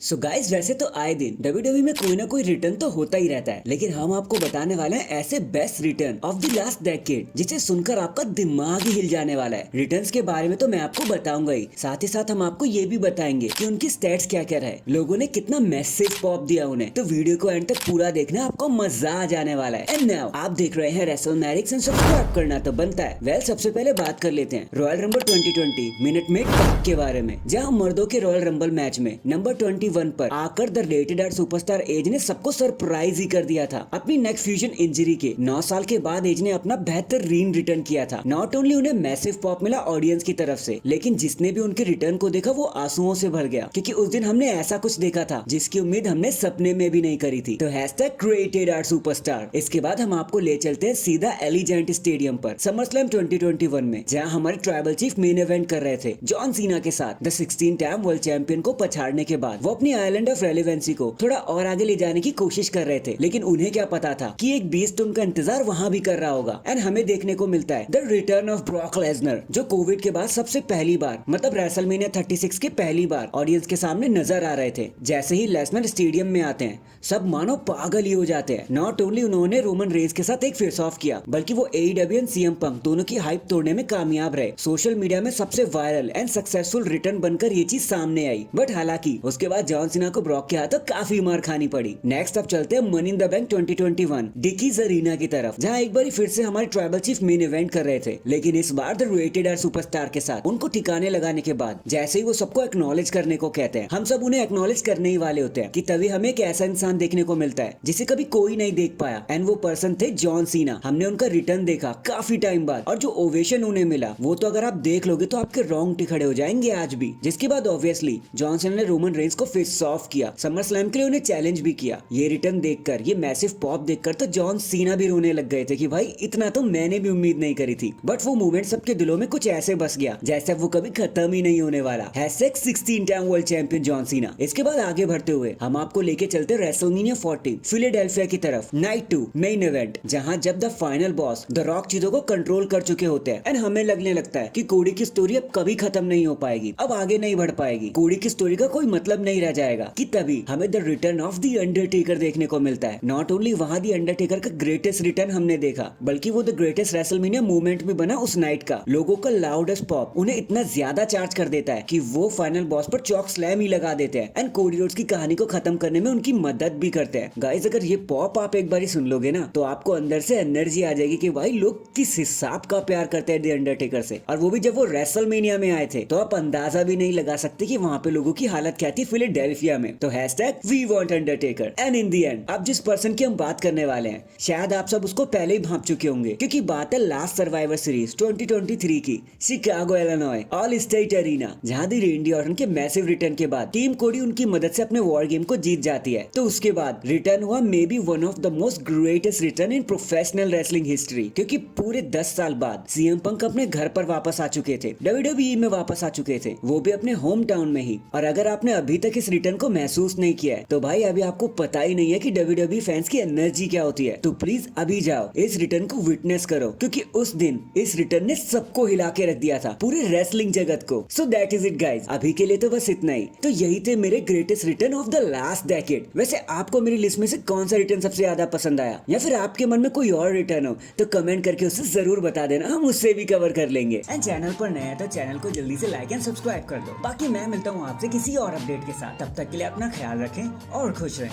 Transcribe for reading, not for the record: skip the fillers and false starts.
So guys वैसे तो आए दिन WWE में कोई ना कोई रिटर्न तो होता ही रहता है, लेकिन हम आपको बताने वाले हैं ऐसे best return of the last decade जिसे सुनकर आपका दिमाग ही हिल जाने वाला है। रिटर्न्स के बारे में तो मैं आपको बताऊंगा ही साथ हम आपको ये भी बताएंगे कि उनकी स्टैट्स क्या क्या रहे, लोगों ने कितना मैसेज पॉप दिया उन्हें। तो वीडियो को एंड तक पूरा देखना, आपको मजा आ जाने वाला है। एंड नाउ आप देख रहे हैं रेसलमैनिक्स एंड सब्सक्राइब करना तो बनता है। वेल सबसे पहले बात कर लेते हैं रॉयल रंबल 2020 मिनट मेड कप के बारे में, जहां मर्दों के रॉयल रंबल मैच में नंबर 21 पर आकर the rated R superstar Edge ने सबको सरप्राइज ही कर दिया था। अपनी नेक फ्यूजन इंजरी के 9 साल के बाद एज ने अपना बेहतरीन रिटर्न किया था। नॉट ओनली उन्हें मैसिव पॉप मिला ऑडियंस की तरफ से, लेकिन जिसने भी उनके रिटर्न को देखा वो आंसुओं से भर गया, क्योंकि उस दिन हमने ऐसा कुछ देखा था जिसकी उम्मीद हमने सपने में भी नहीं करी थी। तो हैशटैग क्रिएटेड आर सुपरस्टार। इसके बाद हम आपको ले चलते हैं सीधा एलिजेंट स्टेडियम पर समरस्लैम 2021 में, जहां हमारे ट्राइबल चीफ मेन इवेंट कर रहे थे जॉन सीना के साथ। द 16 टाइम वर्ल्ड चैंपियन को पछाड़ने के बाद वो अपनी आइलैंड ऑफ रेलेवेंसी को थोड़ा और आगे ले जाने की कोशिश कर रहे थे, लेकिन उन्हें क्या पता था कि एक बीस्ट उनका इंतजार वहां भी कर रहा होगा। एंड हमें देखने को मिलता है the return of Brock Lesnar, जो कोविड के बाद सबसे पहली बार मतलब रेसलमेनिया 36 के पहली बार ऑडियंस के सामने नजर आ रहे थे। जैसे ही लेसनर स्टेडियम में आते हैं सब मानो पागल ही हो जाते हैं। नॉट ओनली उन्होंने रोमन रेंज के साथ एक फेस ऑफ किया, बल्कि वो AEW एंड CM पंक दोनों की हाइप तोड़ने में कामयाब रहे। सोशल मीडिया में सबसे वायरल एंड सक्सेसफुल रिटर्न बनकर ये चीज सामने आई। बट हालांकि उसके बाद जॉन सीना को ब्रॉक के हाथों काफी मार खानी पड़ी। नेक्स्ट अब चलते हैं Money in the Bank 2021 Dickies Arena की तरफ, जहां एक बार फिर से हमारे ट्राइबल चीफ मेन इवेंट कर रहे थे, लेकिन इस बार द रेटेड आर सुपरस्टार के साथ। उनको ठिकाने लगाने के बाद जैसे ही वो सबको एक्नॉलेज करने को कहते हैं, हम सब उन्हें एक्नॉलेज करने ही वाले होते हैं कि तभी हमें एक ऐसा इंसान देखने को मिलता है जिसे कभी कोई नहीं देख पाया। एंड वो पर्सन थे जॉन सीना। हमने उनका रिटर्न देखा काफी टाइम बाद, और जो ओवेशन उन्हें मिला वो तो अगर आप देख लोगे तो आपके रोंगटे खड़े हो जाएंगे आज भी। जिसके बाद ऑब्वियसली जॉन सीना ने रोमन रेंज को फेस ऑफ किया, समर स्लैम के लिए उन्हें चैलेंज भी किया। ये रिटर्न देखकर, ये मैसिव पॉप देखकर तो जॉन सीना भी रोने लग गए थे कि भाई इतना तो मैंने भी उम्मीद नहीं करी थी। बट वो मूवमेंट सबके दिलों में कुछ ऐसे बस गया जैसे वो कभी खत्म ही नहीं होने वाला। Hashtag 16 time world champion John Cena. इसके बाद आगे बढ़ते हुए हम आपको लेके चलते रेसलमेनिया 40 फिलाडेल्फिया की तरफ, नाइट 2 मेन इवेंट, जहां जब the final boss the rock चीजों को कंट्रोल कर चुके होते हैं। एंड हमें लगने लगता है कि कोडी की स्टोरी अब कभी खत्म नहीं हो पाएगी, अब आगे नहीं बढ़ पाएगी, कोडी की स्टोरी का कोई मतलब नहीं रह जाएगा। कि तभी हमें the return of the Undertaker देखने को मिलता है। नॉट ओनली वहां दी अंडरटेकर का ग्रेटेस्ट रिटर्न हमने देखा, बल्कि वो द ग्रेटेस्ट रेसलमेनिया मूवमेंट भी बना उस नाइट का। लोगों का लाउडेस्ट पॉप उन्हें इतना ज्यादा चार्ज कर देता है कि वो फाइनल बॉस पर चॉक स्लैम ही लगा देते हैं एंड कोडी रोड्स की कहानी को खत्म करने में उनकी मदद भी करते हैं। गाइस अगर ये पॉप आप एक बार सुन लोगे ना तो आपको अंदर से एनर्जी आ जाएगी कि भाई लोग किस हिसाब का प्यार करते हैं द अंडरटेकर से। और वो भी जब वो रेसलमेनिया में आए थे तो आप अंदाजा भी नहीं लगा सकते कि वहां पे लोगों की हालत क्या थी फिलाडेल्फिया में। तो hashtag we want Undertaker. And in the end अब जिस पर्सन की हम बात करने वाले हैं शायद आप सब उसको पहले ही भांप चुके होंगे, क्योंकि बात है लास्ट सर्वाइवर सीरीज 2023 की Chicago Illinois All State Arena, जहां दी रेंडी ऑर्टन के मैसिव रिटर्न के बाद टीम कोडी उनकी मदद से अपने वॉर गेम को जीत जाती है। तो उसके बाद रिटर्न हुआ may be one of the most greatest return in professional wrestling history, क्योंकि पूरे 10 साल बाद CM पंक अपने घर पर वापस आ चुके थे, WWE में वापस आ चुके थे, वो भी अपने होम टाउन में ही। और अगर आपने अभी तक इस रिटर्न को महसूस नहीं किया है तो भाई अभी आपको पता ही नहीं है कि WWE फैंस की एनर्जी क्या होती है। तो प्लीज अभी जाओ इस रिटर्न को विटनेस करो, क्योंकि उस दिन इस रिटर्न ने सबको हिला के रख दिया था, पूरे रेसलिंग जगत को। So that is it guys, अभी के लिए तो बस इतना ही। तो यही थे मेरे greatest return of the last decade. वैसे आपको मेरी लिस्ट में से कौन सा रिटर्न सबसे ज्यादा पसंद आया, या फिर आपके मन में कोई और रिटर्न हो तो कमेंट करके उसे जरूर बता देना, हम उससे भी कवर कर लेंगे। एंड चैनल पर नया है तो चैनल को जल्दी से लाइक एंड सब्सक्राइब कर दो। बाकी मैं मिलता हूँ आपसे किसी और अपडेट के साथ, तब तक के लिए अपना ख्याल रखें और खुश रहें।